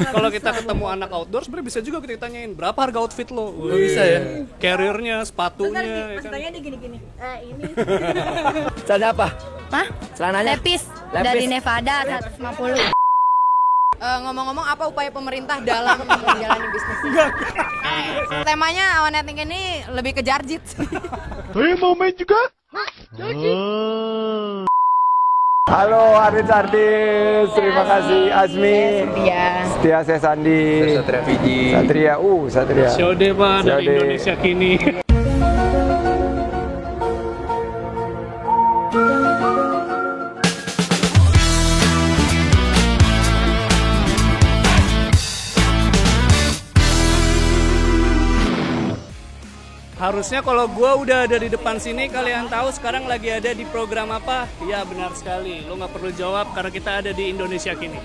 kalau kita ketemu anak outdoor sebenarnya bisa juga kita tanyain berapa harga outfit lo. Bisa ya. Carrier-nya, sepatunya. Bentar, ya kan? tanya dia gini-gini. Ini. Celana apa? Hah? Celananya? Lepis. Lepis. Dari Nevada 150. Ngomong-ngomong, apa upaya pemerintah dalam menjalani bisnis ini? Temanya Awan Netting ini lebih ke jarjit. Mau main juga? Halo artis, terima kasih Azmi. Setia saya Sandi. Satria Fiji. Satria. Syode Pak dari Syode. Indonesia Kini. Harusnya kalau gue udah ada di depan sini, kalian tahu sekarang lagi ada di program apa? Ya benar sekali, lo nggak perlu jawab karena kita ada di Indonesia Kini.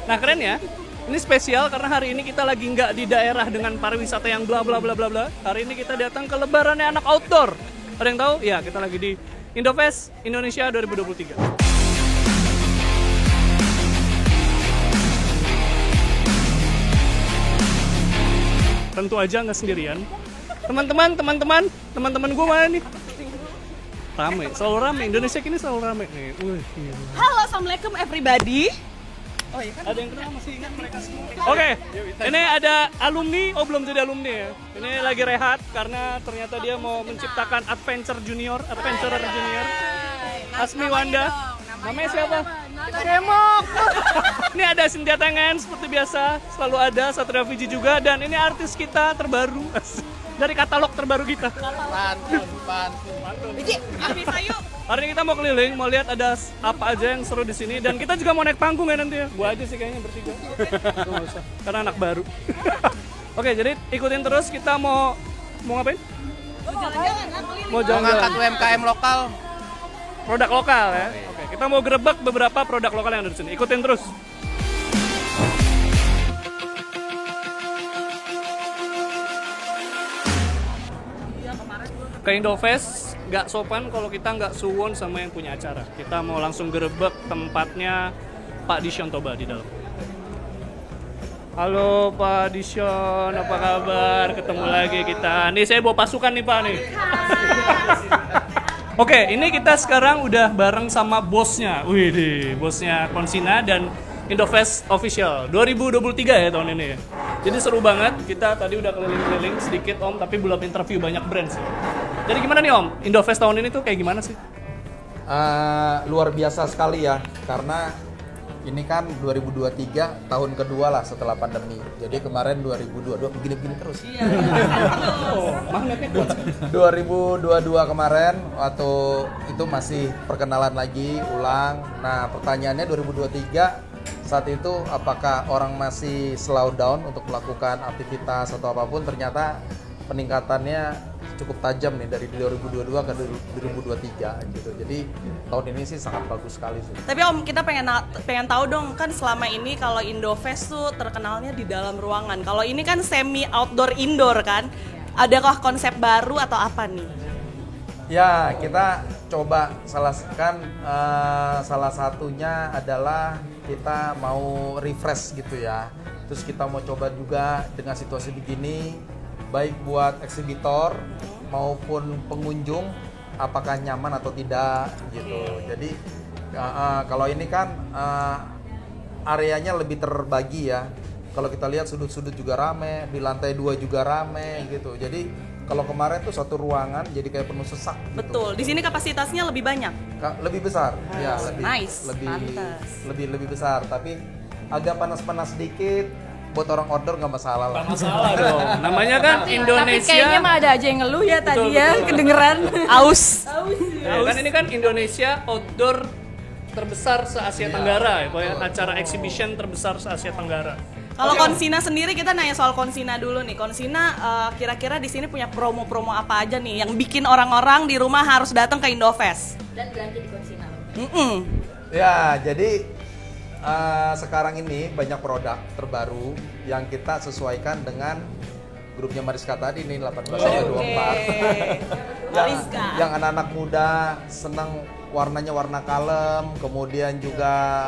Nah keren ya, ini spesial karena hari ini kita lagi nggak di daerah dengan pariwisata yang bla bla bla bla bla. Hari ini kita datang ke lebarannya anak outdoor. Ada yang tahu? Ya kita lagi di Indofest Indonesia 2023. Tentu aja nggak sendirian. Teman-teman gue mana nih? Rame, selalu rame. Indonesia Kini selalu rame nih. Halo, assalamualaikum everybody. Ada yang kenal masih ingat mereka semua? Oke, ini ada alumni. Oh belum jadi alumni ya. Ini lagi rehat karena ternyata dia mau menciptakan Adventurer Junior. Asmi Wanda. Namanya siapa? Cemok. Ini ada Cynthia Tengen seperti biasa. Selalu ada Satria Fiji juga. Dan ini artis kita terbaru. Dari katalog terbaru kita. Pantun. Abis ayo. Hari ini kita mau keliling, mau lihat ada apa aja yang seru di sini dan kita juga mau naik panggung ya nanti ya. Gua aja sih kayaknya bertiga. Gua nggak usah, karena anak baru. Oke, jadi ikutin terus, kita mau ngapain? Mau Mau ngangkat UMKM lokal. Produk lokal ya. Oke, kita mau gerebek beberapa produk lokal yang ada di sini. Ikutin terus. Ke Indofest nggak sopan kalau kita nggak suwon sama yang punya acara. Kita mau langsung gerebek tempatnya Pak Dision Toba di dalam. Halo Pak Dision, apa kabar? Ketemu lagi kita. Nih saya bawa pasukan nih Pak nih. Oke, ini kita sekarang udah bareng sama bosnya. Wih, bosnya Konsina dan Indofest Official 2023 ya tahun ini ya. Jadi seru banget. Kita tadi udah keliling-keliling sedikit Om, tapi belum interview banyak brand sih. Jadi gimana nih Om? Indofest tahun ini tuh kayak gimana sih? Luar biasa sekali ya, karena ini kan 2023 tahun kedua lah setelah pandemi. Jadi kemarin 2022 begini-begini terus. Iya. Oh, magnetnya kuat. 2022 kemarin waktu itu masih perkenalan lagi ulang. Nah, pertanyaannya 2023 saat itu apakah orang masih slow down untuk melakukan aktivitas atau apapun? Ternyata peningkatannya cukup tajam nih dari 2022 ke 2023 gitu. Jadi tahun ini sih sangat bagus sekali sih. Tapi Om, kita pengen tahu dong, kan selama ini kalau Indofest tuh terkenalnya di dalam ruangan. Kalau ini kan semi outdoor indoor kan. Adakah konsep baru atau apa nih? Ya, kita coba salah satunya adalah kita mau refresh gitu ya. Terus kita mau coba juga dengan situasi begini, baik buat eksibitor maupun pengunjung apakah nyaman atau tidak gitu. Jadi kalau ini kan areanya lebih terbagi ya. Kalau kita lihat sudut-sudut juga rame, di lantai 2 juga rame gitu. Jadi kalau kemarin tuh satu ruangan jadi kayak penuh sesak gitu. Betul. Di sini kapasitasnya lebih banyak. Lebih besar. Ya, lebih besar, tapi agak panas-panas sedikit. Buat orang outdoor nggak masalah lah. Nggak masalah dong. Namanya kan Indonesia. Tapi kayaknya mah ada aja yang ngeluh ya tadi Betul, ya, betul. kedengeran. Aus. Ya, kan ini kan Indonesia outdoor terbesar se-Asia Tenggara ya, pokoknya acara exhibition terbesar se-Asia Tenggara. Kalau Konsina sendiri, kita nanya soal Konsina dulu nih. Konsina kira-kira di sini punya promo-promo apa aja nih yang bikin orang-orang di rumah harus datang ke Indofest? Dan belanja di Konsina. Ya, jadi sekarang ini banyak produk terbaru yang kita sesuaikan dengan grupnya Mariska tadi nih 18-24. Mariska. Yang anak-anak muda senang warnanya warna kalem, kemudian juga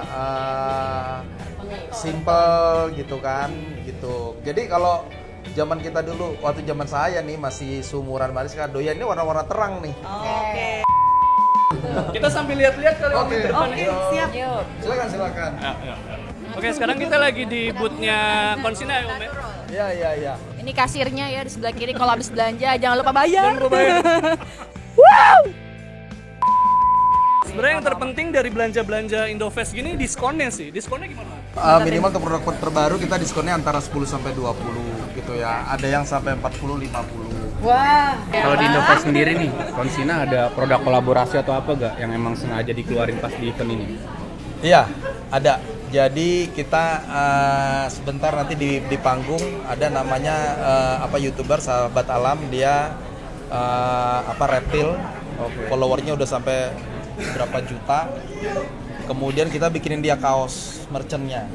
simple gitu kan, gitu. Jadi kalau zaman kita dulu, waktu zaman saya nih masih seumuran Mariska, doyan ini warna-warna terang nih. Oke. Kita sambil lihat-lihat kali Om di depan Oke, ini. siap. Silakan. Oke, sekarang kita lagi di booth-nya Konsina ya Om ya. Iya. Ini kasirnya ya di sebelah kiri. Kalau habis belanja jangan lupa bayar. Jangan lupa bayar. Sebenarnya yang terpenting dari belanja-belanja Indofest gini diskonnya sih. Diskonnya gimana? Minimal untuk produk terbaru kita diskonnya antara 10 sampai 20 gitu ya. Ada yang sampai 40 50. Wah. Kalau di Indofest sendiri nih, Konsina ada produk kolaborasi atau apa gak yang emang sengaja dikeluarin pas di event ini? Iya, ada. Jadi kita sebentar nanti di panggung ada namanya YouTuber Sahabat Alam, dia reptil. Followernya udah sampai berapa juta. Kemudian kita bikinin dia kaos merchantnya.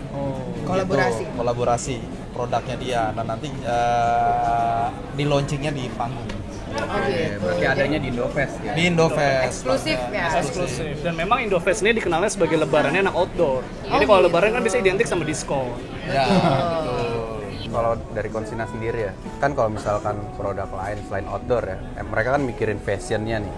Kolaborasi produknya dia. Nah nanti di launchingnya di panggung. Oke, berarti adanya di Indofest ya? Di Indofest. Eksklusif. Dan memang Indofest ini dikenalnya sebagai lebarannya anak outdoor. Jadi kalau lebaran kan bisa identik sama diskon. Ya, betul. Kalau dari Konsina sendiri ya, kan kalau misalkan produk lain selain outdoor ya, mereka kan mikirin fashionnya nih.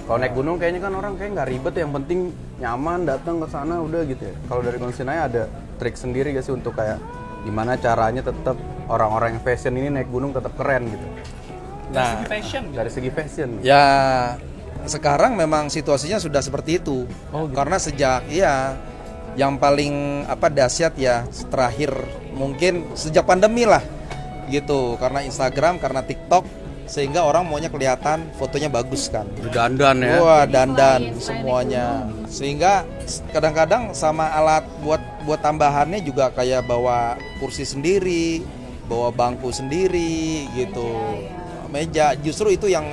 Kalau naik gunung kayaknya kan orang kayak nggak ribet, yang penting nyaman datang ke sana udah gitu ya. Kalau dari Konsina ada trik sendiri gak sih untuk kayak gimana caranya tetap orang-orang yang fashion ini naik gunung tetap keren gitu? Nah, dari segi fashion. ya sekarang memang situasinya sudah seperti itu. Karena sejak yang paling dahsyat ya terakhir mungkin sejak pandemi lah gitu, karena Instagram, karena TikTok, sehingga orang maunya kelihatan fotonya bagus kan. Dandan ya. Wah, dandan semuanya. Sehingga kadang-kadang sama alat buat tambahannya juga kayak bawa kursi sendiri, bawa bangku sendiri gitu. Meja, justru itu yang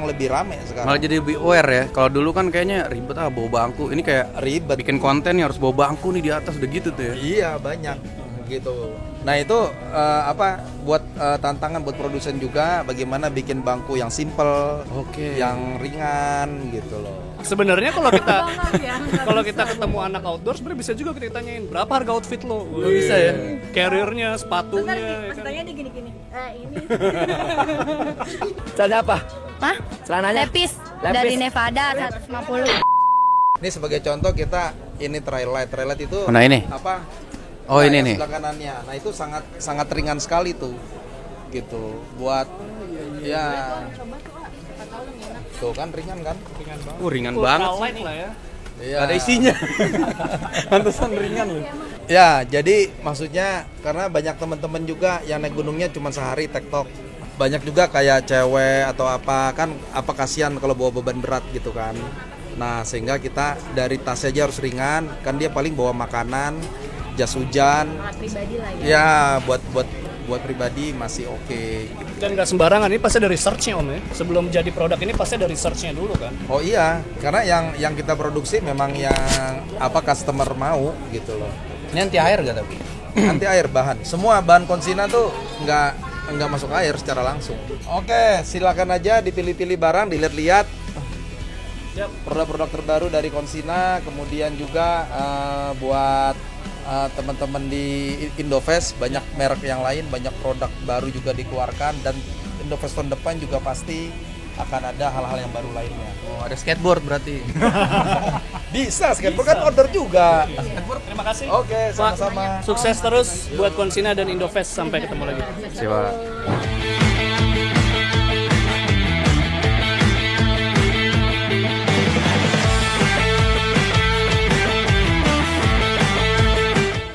lebih rame sekarang. Malah jadi lebih aware ya. Kalau dulu kan kayaknya ribet bawa bangku. Ini kayak Ribet. bikin konten ya harus bawa bangku nih di atas udah gitu tuh ya. Iya, banyak gitu. Nah itu buat tantangan buat produsen juga, bagaimana bikin bangku yang simple, yang ringan gitu loh. Sebenarnya kalau kita ketemu anak outdoor, sebenarnya bisa juga kita tanyain berapa harga outfit lo. Bisa ya. Carrier-nya, sepatunya. Ya kan? Tanya dia gini-gini. Ini. Celana apa? Hah? Celananya? Lepis. Dari Nevada 150. Ini sebagai contoh kita ini Traillight itu Nah ini. apa? Oh, ini yang nih. sebelah kanannya. Nah itu sangat ringan sekali tuh, gitu. Buat ya. Tuh kan ringan kan? Ringan banget. Ultralight lah ya. Iya. Ada isinya. Pantesan ringan loh. Ya, jadi maksudnya karena banyak teman-teman juga yang naik gunungnya cuma sehari tektok. Banyak juga kayak cewek atau apa kan, apa kasihan kalau bawa beban berat gitu kan. Nah, sehingga kita dari tas aja harus ringan, kan dia paling bawa makanan, jas hujan. Pribadi lah ya. Ya, buat pribadi masih oke. Dan nggak sembarangan, ini pasti ada research-nya Om ya. Sebelum jadi produk ini pasti ada research-nya dulu kan. Oh iya, karena yang kita produksi memang yang customer mau gitu loh. Ini anti air gak tapi? Anti air bahan. Semua bahan Konsina tuh nggak masuk air secara langsung. Oke, silakan aja dipilih-pilih barang, dilihat-lihat. Produk-produk terbaru dari Konsina, kemudian juga buat teman-teman di Indofest, banyak merek yang lain, banyak produk baru juga dikeluarkan, dan Indofest tahun depan juga pasti akan ada hal-hal yang baru lainnya. Oh, ada skateboard berarti. Bisa, skateboard kan order juga. Terima kasih. Oke, sama-sama. Sukses terus buat Konsina dan Indofest, sampai ketemu lagi. Siapa?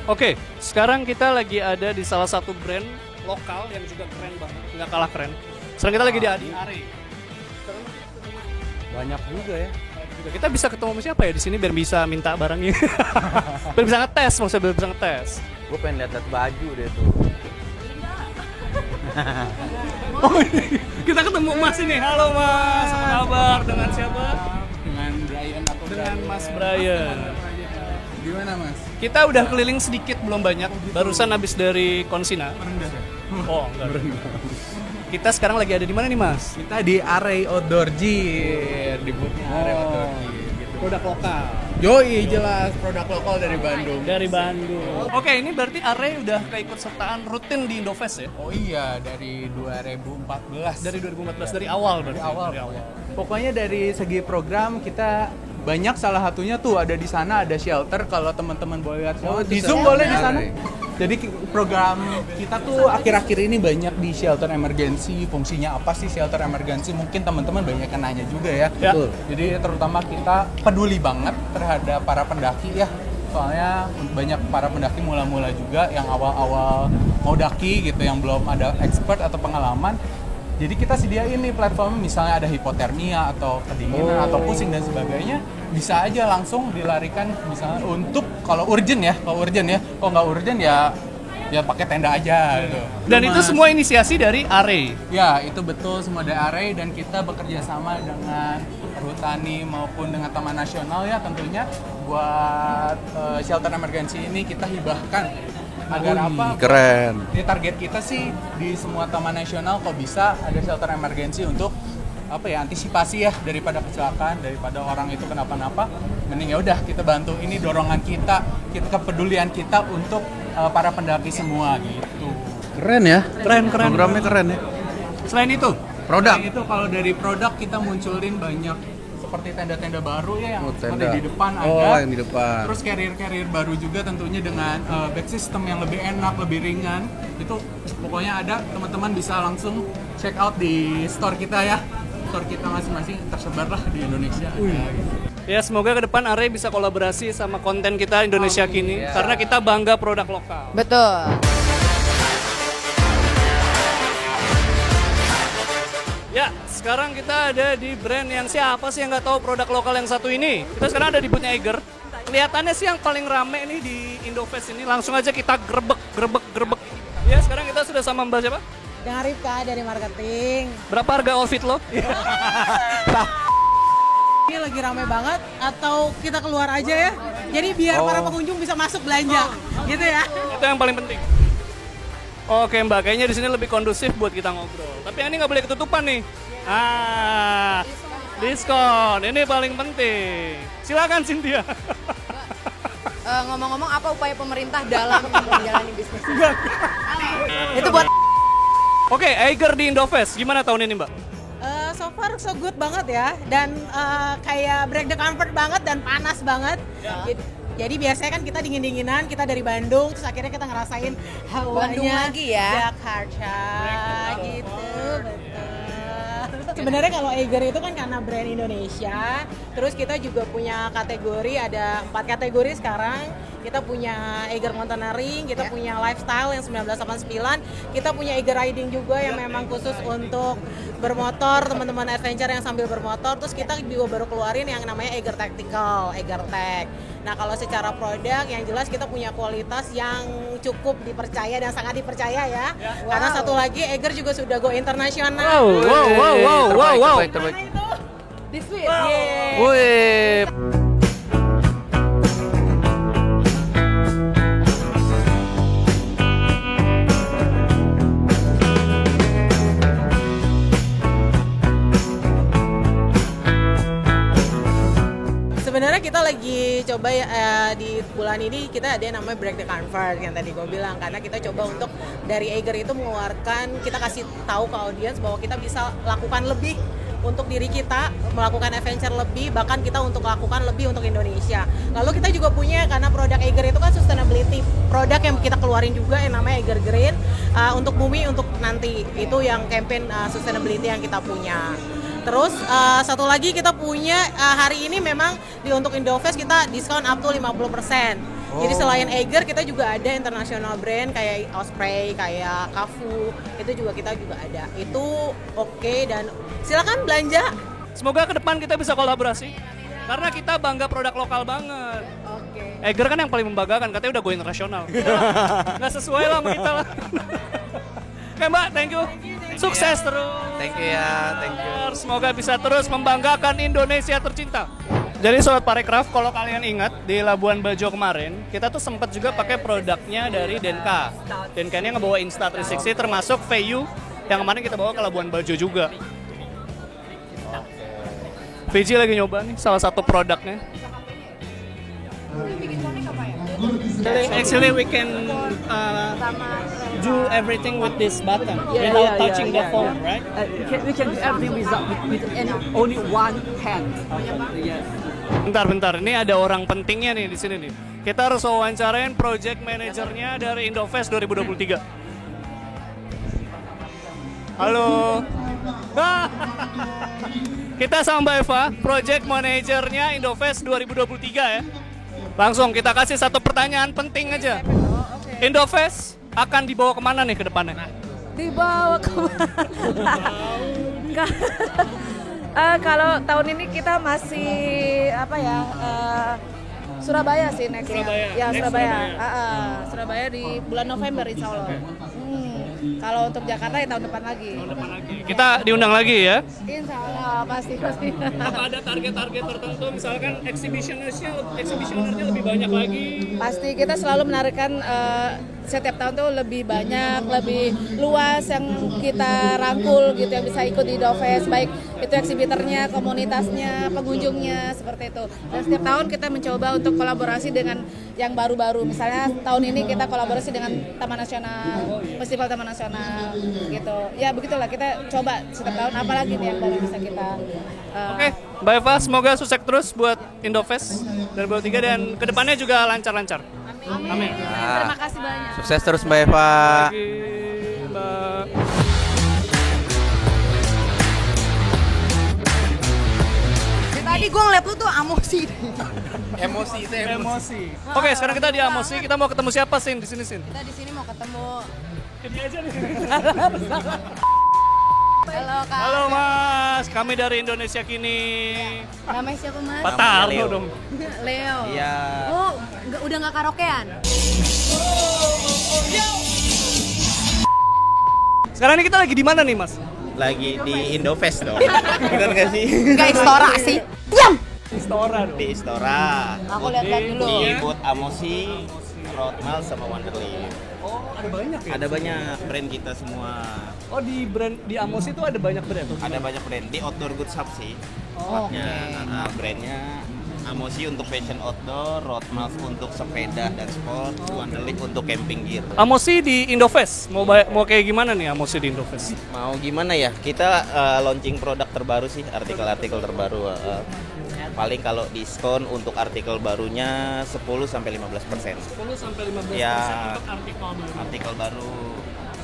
Oke, sekarang kita lagi ada di salah satu brand lokal yang juga keren banget, nggak kalah keren. Sekarang kita lagi di Are. Banyak juga ya. Kita bisa ketemu sama siapa ya di sini biar bisa minta barangnya. Biar bisa ngetes, maksudnya biar bisa ngetes. Gue pengen lihat baju deh tuh. Oh, ini. Kita ketemu Mas ini. Halo Mas, apa kabar? Dengan siapa? Dengan Brian atau Dengan Mas Brian. Gimana Mas? Kita udah keliling sedikit, belum banyak. Barusan habis dari Konsina. Oh, enggak. Kita sekarang lagi ada di mana nih Mas? Kita di Are Outdoor Gear, di boothnya Are Outdoor Gear gitu. Produk lokal. Yoi, jelas produk lokal dari Bandung. Dari Bandung. Oke, ini berarti Are udah keikut sertaan rutin di Indofest ya? Oh iya, dari 2014. Dari 2014, dari awal berarti. Dari awal. Pokoknya dari segi program kita banyak, salah satunya tuh ada di sana, ada shelter kalau teman-teman boleh lihat. Di Zoom boleh di sana. Jadi program kita tuh akhir-akhir ini banyak di shelter emergency. Fungsinya apa sih shelter emergency? Mungkin teman-teman banyak yang nanya juga ya. Betul. Jadi terutama kita peduli banget terhadap para pendaki ya. Soalnya banyak para pendaki mula-mula juga yang awal-awal mau daki gitu, yang belum ada expert atau pengalaman. Jadi kita sediain nih platform, misalnya ada hipotermia atau kedinginan atau pusing dan sebagainya, bisa aja langsung dilarikan misalnya untuk kalau urgent ya, kalau nggak urgent ya pakai tenda aja gitu. Dan itu semua inisiasi dari Are. Ya, itu betul, semua dari Are, dan kita bekerja sama dengan Perhutani maupun dengan Taman Nasional ya tentunya buat shelter emergency ini kita hibahkan. Agar apa? Keren. Ini target kita sih di semua taman nasional kok bisa ada shelter emergency untuk apa ya, antisipasi ya daripada kecelakaan, daripada orang itu kenapa-napa. Mending ya udah kita bantu, ini dorongan kita kepedulian kita untuk para pendaki semua gitu. Keren ya. Keren. Programnya keren ya. Selain itu, Produk. Selain itu kalau dari produk kita munculin banyak seperti tenda-tenda baru ya yang seperti Tenda. di depan ada. Oh, yang di depan. Terus carrier baru juga tentunya dengan back system yang lebih enak, lebih ringan. Itu pokoknya ada, teman-teman bisa langsung check out di store kita ya. Store kita masing-masing tersebar lah di Indonesia. ya semoga ke depan Are bisa kolaborasi sama konten kita Indonesia Kini. Karena kita bangga produk lokal. Betul. Ya, sekarang kita ada di brand yang siapa sih yang nggak tahu produk lokal yang satu ini? Kita sekarang ada di boothnya Eiger. Kelihatannya sih yang paling rame nih di Indofest ini. Langsung aja kita grebek. Ya, sekarang kita sudah sama Mbak siapa? Dengan Ripka dari marketing. Berapa harga outfit lo? Ini lagi rame banget atau kita keluar aja ya? Jadi biar para pengunjung bisa masuk belanja, gitu ya? Itu yang paling penting. Oke Mbak, kayaknya di sini lebih kondusif buat kita ngobrol. Tapi yang ini nggak boleh ketutupan nih. Diskon. Ini paling penting. Silakan Cynthia. Ngomong-ngomong, apa upaya pemerintah dalam menjalani bisnis? Itu buat Oke, Eiger di Indofest. Gimana tahun ini Mbak? So far so good banget ya, dan kayak break the comfort banget dan panas banget. Jadi biasanya kan kita dingin-dinginan, kita dari Bandung, terus akhirnya kita ngerasain hawanya Bandung lagi ya? Jakarta gitu, betul. Sebenarnya kalau Eiger itu kan karena brand Indonesia, terus kita juga punya kategori, ada 4 kategori sekarang. Kita punya Eiger Mountaineering, kita punya Lifestyle yang 1989, kita punya Eiger Riding juga yang memang khusus untuk bermotor, teman-teman adventure yang sambil bermotor. Terus kita juga baru keluarin yang namanya Eiger Tactical, Eiger Tech. Nah kalau secara produk yang jelas kita punya kualitas yang cukup dipercaya dan sangat dipercaya ya. Karena satu lagi Eiger juga sudah go internasional. Wow. Terbaik. This week. Wih. Sebenarnya kita lagi coba di bulan ini kita ada yang namanya Break the Comfort yang tadi gue bilang, karena kita coba untuk dari Eiger itu mengeluarkan, kita kasih tahu ke audiens bahwa kita bisa lakukan lebih untuk diri kita, melakukan adventure lebih, bahkan kita untuk lakukan lebih untuk Indonesia. Lalu kita juga punya, karena produk Eiger itu kan sustainability produk yang kita keluarin juga yang namanya Eiger Green untuk bumi, untuk nanti. Itu yang campaign sustainability yang kita punya. Terus satu lagi kita punya hari ini memang untuk Indofest kita diskon up to 50%. Jadi selain Eiger kita juga ada international brand kayak Osprey, kayak Kafu, itu juga kita juga ada. Itu oke, dan silakan belanja. Semoga ke depan kita bisa kolaborasi. Karena kita bangga produk lokal banget. Oke. Eiger kan yang paling membanggakan, katanya udah go internasional. Nggak sesuai lah sama kita lah. Oke Mbak, thank you. Sukses terus. Thank you ya, thank you. Semoga bisa terus membanggakan Indonesia tercinta. Jadi Sobat Parekraf, kalau kalian ingat di Labuan Bajo kemarin, kita tuh sempat juga pakai produknya dari Denka. Denka ini ngebawa Insta360 termasuk VU yang kemarin kita bawa ke Labuan Bajo juga. VJ lagi nyoba nih salah satu produknya. Actually, we can do everything with this button without touching the phone, right? We can do everything with only one hand. Yes. Bentar, ini ada orang pentingnya nih di sini nih. Kita harus wawancarain project manajernya dari Indofest 2023. Halo. Kita sama Mbak Eva, project manajernya Indofest 2023 ya. Langsung kita kasih satu pertanyaan penting aja. Indofest akan dibawa kemana nih ke depannya? Dibawa kalau tahun ini kita masih Surabaya sih nextnya. Surabaya di bulan November insya Allah. Kalau untuk Jakarta ya tahun depan lagi. Kita diundang lagi ya? Insya Allah pasti. Apa ada target-target tertentu misalkan exhibitionernya lebih banyak lagi? Pasti kita selalu menarikkan setiap tahun tuh lebih banyak, lebih luas yang kita rangkul gitu yang bisa ikut di Indofest, baik itu eksibiternya, komunitasnya, pengunjungnya seperti itu. Dan setiap tahun kita mencoba untuk kolaborasi dengan yang baru-baru. Misalnya tahun ini kita kolaborasi dengan Taman Nasional, Festival Taman Nasional gitu. Ya begitulah kita coba setiap tahun apalagi nih yang baru bisa kita. Oke, Mbak Eva semoga sukses terus buat Indofest 2023 dan kedepannya juga lancar-lancar. Amin. Terima kasih banyak. Sukses terus Mbak Eva. Mbak. Tadi gue ngeliat lu tuh emosi. Emosi. Oke, sekarang kita di Amosi. Kita mau ketemu siapa sih di sini, Sin? Kita di sini mau ketemu. Ini aja nih. Halo Kak. Halo Mas, kami dari Indonesia Kini. Namanya siapa Mas? Pak Tarno dong. Leo. Iya. Oh, udah nggak karaokean? Sekarang ini kita lagi di mana nih Mas? Lagi di Indofest dong. Bener nggak sih? Enggak Istora sih. Diam. Istora dong. Di Istora. Aku lihat dulu. Di booth Amosi, Roadmal sama Wonderly. Oh, ada banyak ya? Ada banyak brand kita semua. Oh, di Amosi itu ada banyak brand? Ada banyak brand. Di Outdoor Goods Hub sih. Tempatnya, brandnya Amosi untuk fashion outdoor, Roadmal untuk sepeda dan sport, Wonderly untuk camping gear. Amosi di Indofest, mau kayak gimana nih Amosi di Indofest? Mau gimana ya? Kita launching produk terbaru sih, artikel-artikel terbaru. Paling kalau diskon untuk artikel barunya 10-15%. 10-15% ya, untuk artikel baru.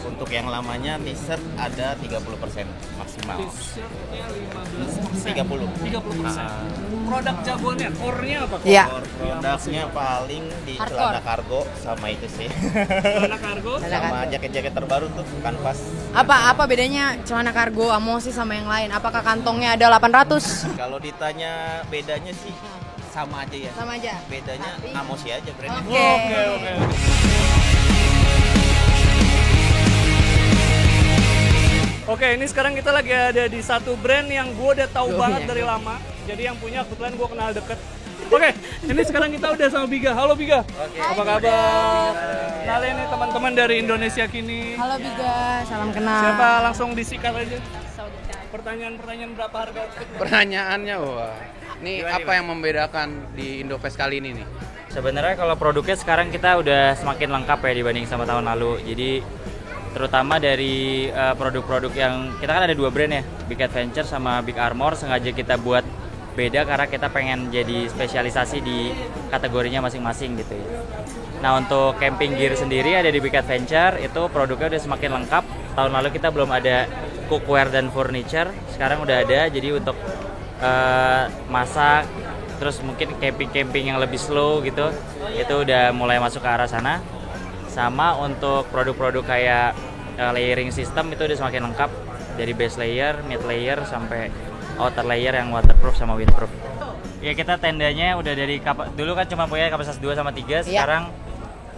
Untuk yang lamanya t-shirt ada 30% maksimal. T-shirtnya 15%. 30%. Produk jagoannya, core-nya apa? Iya. Produknya paling di celana kargo sama itu sih. Celana kargo sama jaket-jaket terbaru tuh kanvas. Apa bedanya celana kargo Amosi sama yang lain? Apakah kantongnya ada 800? Kalau ditanya bedanya sih sama aja ya. Sama aja. Bedanya Amosi aja brandnya. Oke. Oke, ini sekarang kita lagi ada di satu brand yang gue udah tahu banget dari lama. Jadi yang punya kebetulan gue kenal deket. Oke, ini sekarang kita udah sama Biga. Halo Biga. Apa kabar? Kalian nih teman-teman dari Indonesia Kini. Halo Biga, salam kenal. Siapa langsung disikat aja. Pertanyaan berapa harga? Pertanyaannya, wah. Ini apa yang membedakan di Indofest kali ini nih? Sebenarnya kalau produknya sekarang kita udah semakin lengkap ya dibanding sama tahun lalu. Jadi terutama dari produk-produk yang kita kan ada dua brand ya, Big Adventure sama Big Armor, sengaja kita buat beda karena kita pengen jadi spesialisasi di kategorinya masing-masing gitu ya. Nah untuk camping gear sendiri ada di Big Adventure, itu produknya udah semakin lengkap. Tahun lalu kita belum ada cookware dan furniture, sekarang udah ada. Jadi untuk masak, terus mungkin camping-camping yang lebih slow gitu, itu udah mulai masuk ke arah sana. Sama untuk produk-produk kayak layering system itu udah semakin lengkap, dari base layer, mid layer, sampai outer layer yang waterproof sama windproof. Ya kita tendanya udah dari dulu kan cuma punya kapasitas 2 sama 3, sekarang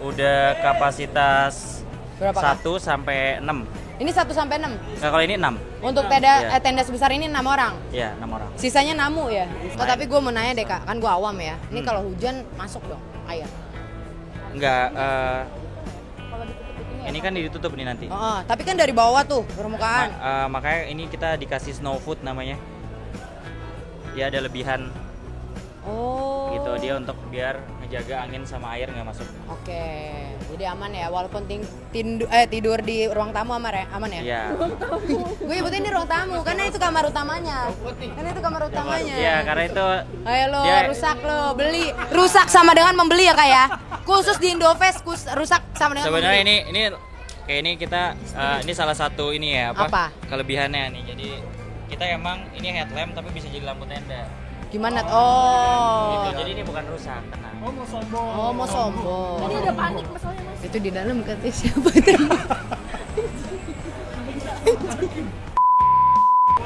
udah kapasitas berapa 1 sampai 6. Ini 1 sampai 6? Nah, kalau ini 6. Untuk tenda sebesar ini 6 orang? Iya, 6 orang. Sisanya namu ya? Oh, tapi gue mau nanya deh Kak, kan gue awam ya. Ini kalau hujan masuk dong air? Enggak, ini kan ditutup nih nanti. Tapi kan dari bawah tuh permukaan. Makanya ini kita dikasih snow food namanya. Ya ada lebihan Oh. Gitu dia untuk biar ngejaga angin sama air nggak masuk. Oke, jadi aman ya walaupun tidur di ruang tamu aman ya? Iya. Gue nyebutin di ruang tamu karena itu kamar utamanya. Iya, karena itu. Ayo lo rusak lo beli. Rusak sama dengan membeli ya kayak. Khusus di Indofest rusak sama dengan sebenarnya membeli. ini kayak ini kita ini salah satu ini ya Apa? Kelebihannya nih. Jadi kita emang ini headlamp tapi bisa jadi lampu tenda. Gimana? Oh. Gitu. Jadi ini bukan rusak, tenang. Mau sombong. Tadi ada panik masalahnya Mas. Itu di dalam katanya siapa tuh?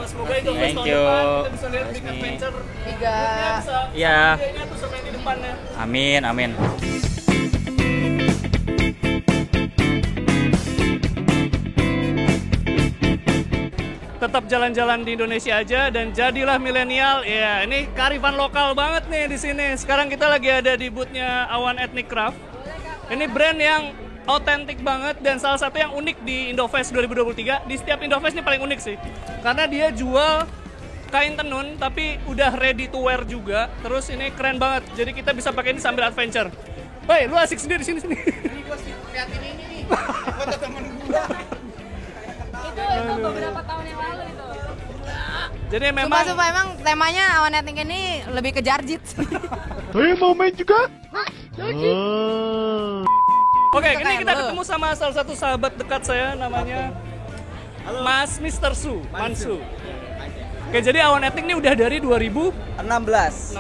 Semoga Indofest Thank tahun you. depan kita bisa lihat Big Adventure. Iya. Tuh sampai di depannya. Amin. Tetap jalan-jalan di Indonesia aja dan jadilah milenial. Ya, ini kearifan lokal banget nih di sini. Sekarang kita lagi ada di booth-nya Awan Ethnic Craft. Ini brand yang autentik banget dan salah satu yang unik di Indofest 2023. Di setiap Indofest ini paling unik sih. Karena dia jual kain tenun tapi udah ready to wear juga. Terus ini keren banget. Jadi kita bisa pakai ini sambil adventure. Woi, lu asik sendiri sini. Ini gue liatin ini nih. Foto temen gue. Itu beberapa tahun yang lalu itu. Jadi memang Sumpah emang temanya Awan Ethnic ini lebih ke jarjit. Mau main juga? Oke, ini kita ketemu sama salah satu sahabat dekat saya namanya Mas Mr. Su, Mansu. Oke, jadi Awan Ethnic ini udah dari 2016.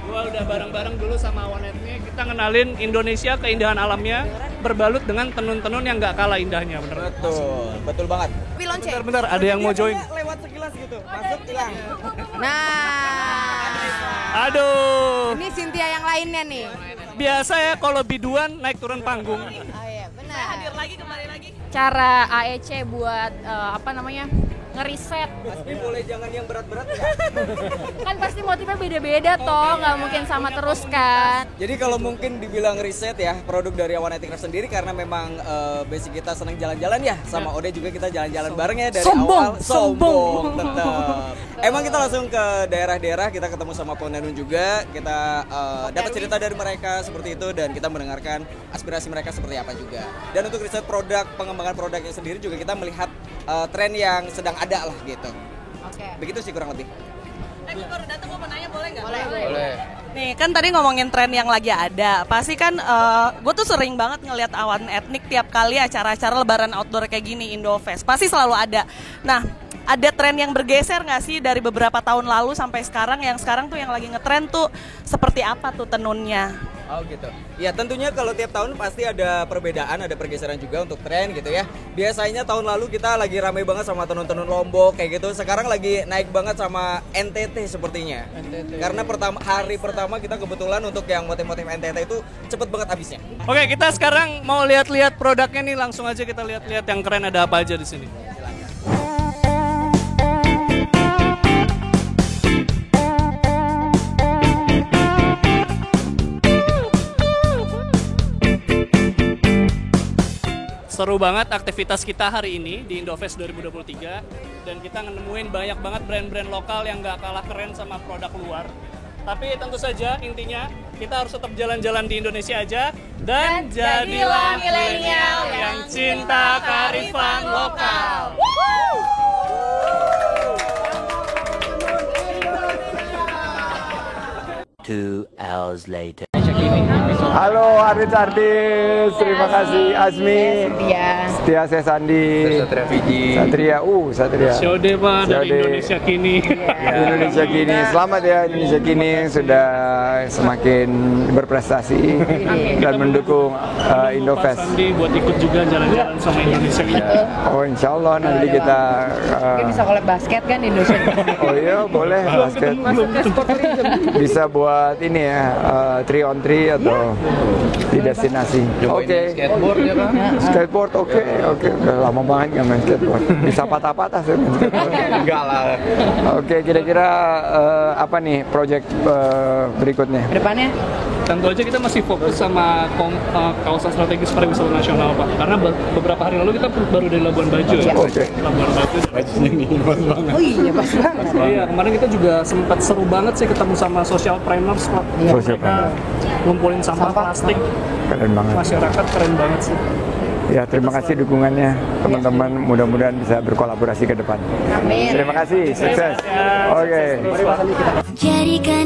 Gua udah bareng-bareng dulu sama Awan Ethnic. Kita ngenalin Indonesia, keindahan alamnya berbalut dengan tenun-tenun yang nggak kalah indahnya, bener. Betul banget. Bentar, ada yang mau join. Lewat sekilas gitu, masuk hilang. Nah. Aduh. Ini Cynthia yang lainnya nih. Biasa ya kalau biduan naik turun panggung. Benar. Kembali lagi. Cara AEC buat ngeriset. Pasti boleh jangan yang berat-berat ya. Kan pasti motifnya beda-beda toh, nggak mungkin sama terus kan. Jadi kalau mungkin dibilang riset ya, produk dari Awan Ethnic Craft sendiri karena memang basic kita senang jalan-jalan ya, sama Ode juga kita jalan-jalan bareng ya dari awal. Sombong tetap. Emang kita langsung ke daerah-daerah, kita ketemu sama penenun juga, kita dapat cerita dari mereka seperti itu dan kita mendengarkan aspirasi mereka seperti apa juga. Dan untuk riset produk, pengembangan produknya sendiri juga kita melihat tren yang sedang ada lah gitu. Oke. Begitu sih kurang lebih. Gue baru datang mau nanya boleh nggak? Boleh. Nih kan tadi ngomongin tren yang lagi ada. Pasti kan gue tuh sering banget ngelihat Awan Ethnic tiap kali acara-acara lebaran outdoor kayak gini Indofest. Pasti selalu ada. Nah, ada tren yang bergeser nggak sih dari beberapa tahun lalu sampai sekarang? Yang sekarang tuh yang lagi ngetren tuh seperti apa tuh tenunnya? Oh gitu. Ya tentunya kalau tiap tahun pasti ada perbedaan, ada pergeseran juga untuk tren gitu ya. Biasanya tahun lalu kita lagi ramai banget sama tenun-tenun Lombok kayak gitu. Sekarang lagi naik banget sama NTT sepertinya. Karena hari pertama kita kebetulan untuk yang motif-motif NTT itu cepet banget habisnya. Oke, kita sekarang mau lihat-lihat produknya nih, langsung aja kita lihat-lihat yang keren ada apa aja di sini. Seru banget aktivitas kita hari ini di Indofest 2023 dan kita nemuin banyak banget brand-brand lokal yang nggak kalah keren sama produk luar. Tapi tentu saja intinya kita harus tetap jalan-jalan di Indonesia aja dan jadilah milenial yang cinta kearifan lokal. 2 hours later. Halo artis-artis, terima kasih Azmi, Setia Sesandi, Satria. Syode Pak dari Indonesia Kini. Indonesia Kini, selamat ya Indonesia Kini sudah semakin berprestasi dan mendukung Indofest. Sandi buat ikut juga jalan-jalan sama Indonesia Kini. Oh insya Allah nanti kita bisa collab basket kan Indonesia. Oh iya boleh basket. Bisa buat ini ya 3 on 3 atau di destinasi. Oke. Skateboard ya kan? Skateboard oke. Udah lama banget nggak main skateboard. Bisa patah-patah saya main skateboard. Enggak lah. Oke, kira-kira apa nih project berikutnya? Kedepannya? Tentu aja kita masih fokus sama kawasan strategis pariwisata nasional, Pak. Karena beberapa hari lalu kita baru dari Labuan Bajo ya. Oke. Labuan Bajo. Bajunya nih pas banget. Oh iya, pas banget. Iya, kemarin kita juga sempat seru banget sih ketemu sama social planners, Pak. Social Mereka ngumpulin sampah plastik. Keren banget. Masyarakat keren banget sih. Ya, terima kasih dukungannya teman-teman. Mudah-mudahan bisa berkolaborasi ke depan. Amin. Terima kasih, sukses. Oke. Jadikan